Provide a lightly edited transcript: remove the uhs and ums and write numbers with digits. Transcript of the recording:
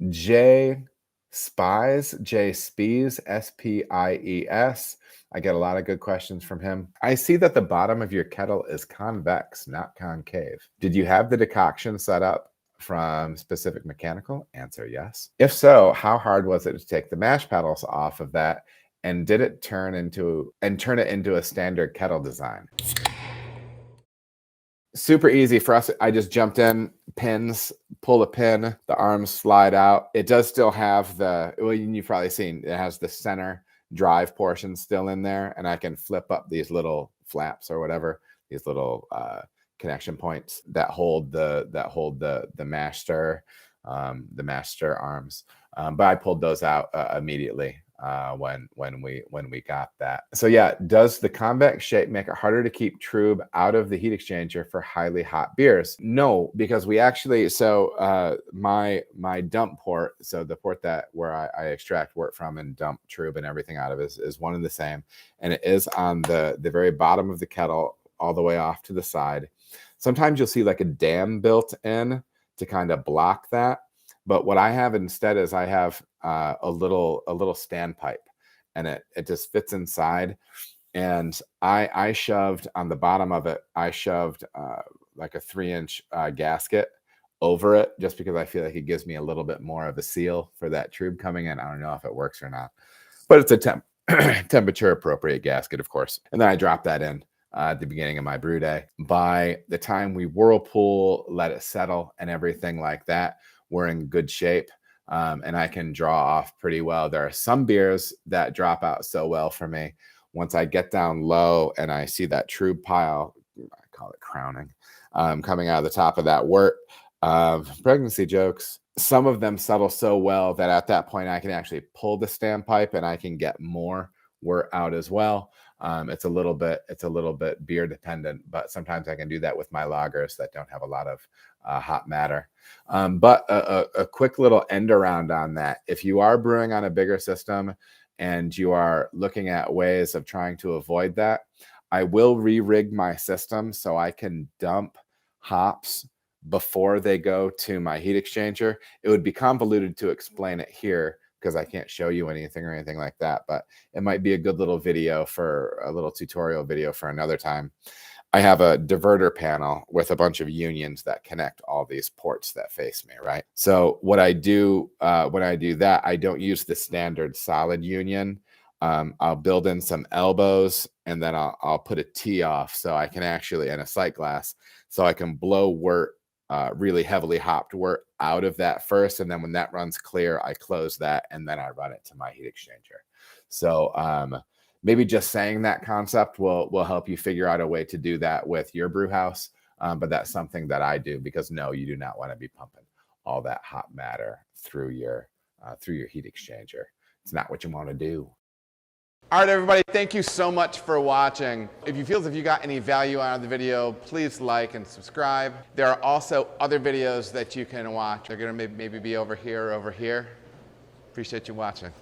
J Spies, J Spies, Spies. I get a lot of good questions from him. I see that the bottom of your kettle is convex, not concave. Did you have the decoction set up from specific mechanical? Answer, yes. If so, how hard was it to take the mash paddles off of that, and did it turn it into a standard kettle design? Super easy for us. I just jumped in, pins, pull a pin, the arms slide out. It does still have the, well, you've probably seen, it has the center drive portion still in there, and I can flip up these little flaps or whatever, these little connection points that hold the mash stir, the mash stir arms. But I pulled those out immediately when we got that. So yeah, does the convex shape make it harder to keep trub out of the heat exchanger for highly hot beers? No, because we actually, so my dump port, so the port where I extract wort from and dump trub and everything out of is one and the same, and it is on the very bottom of the kettle all the way off to the side. Sometimes you'll see like a dam built in to kind of block that. But what I have instead is I have a little standpipe, and it just fits inside. And I shoved on the bottom of it, I shoved like a 3-inch gasket over it, just because I feel like it gives me a little bit more of a seal for that trub coming in. I don't know if it works or not, but it's a temperature appropriate gasket, of course. And then I drop that in at the beginning of my brew day. By the time we whirlpool, let it settle and everything like that, we're in good shape, and I can draw off pretty well. There are some beers that drop out so well for me. Once I get down low and I see that trub pile, I call it crowning, coming out of the top of that wort, pregnancy jokes, some of them settle so well that at that point I can actually pull the standpipe and I can get more wort out as well. It's a little bit beer dependent, but sometimes I can do that with my lagers that don't have a lot of hot matter. But a quick little end around on that. If you are brewing on a bigger system and you are looking at ways of trying to avoid that, I will re-rig my system so I can dump hops before they go to my heat exchanger. It would be convoluted to explain it here because I can't show you anything or anything like that, but it might be a good little video for a little tutorial video for another time. I have a diverter panel with a bunch of unions that connect all these ports that face me, right? So what I do when I do that, I don't use the standard solid union. I'll build in some elbows, and then I'll put a tee off so I can actually, in a sight glass, so I can blow wort, really heavily hopped wort out of that first, and then when that runs clear, I close that, and then I run it to my heat exchanger. So maybe just saying that concept will help you figure out a way to do that with your brew house. But that's something that I do because no, you do not want to be pumping all that hot matter through your heat exchanger. It's not what you want to do. All right, everybody, thank you so much for watching. If you feel as if you got any value out of the video, please like and subscribe. There are also other videos that you can watch. They're gonna maybe be over here or over here. Appreciate you watching.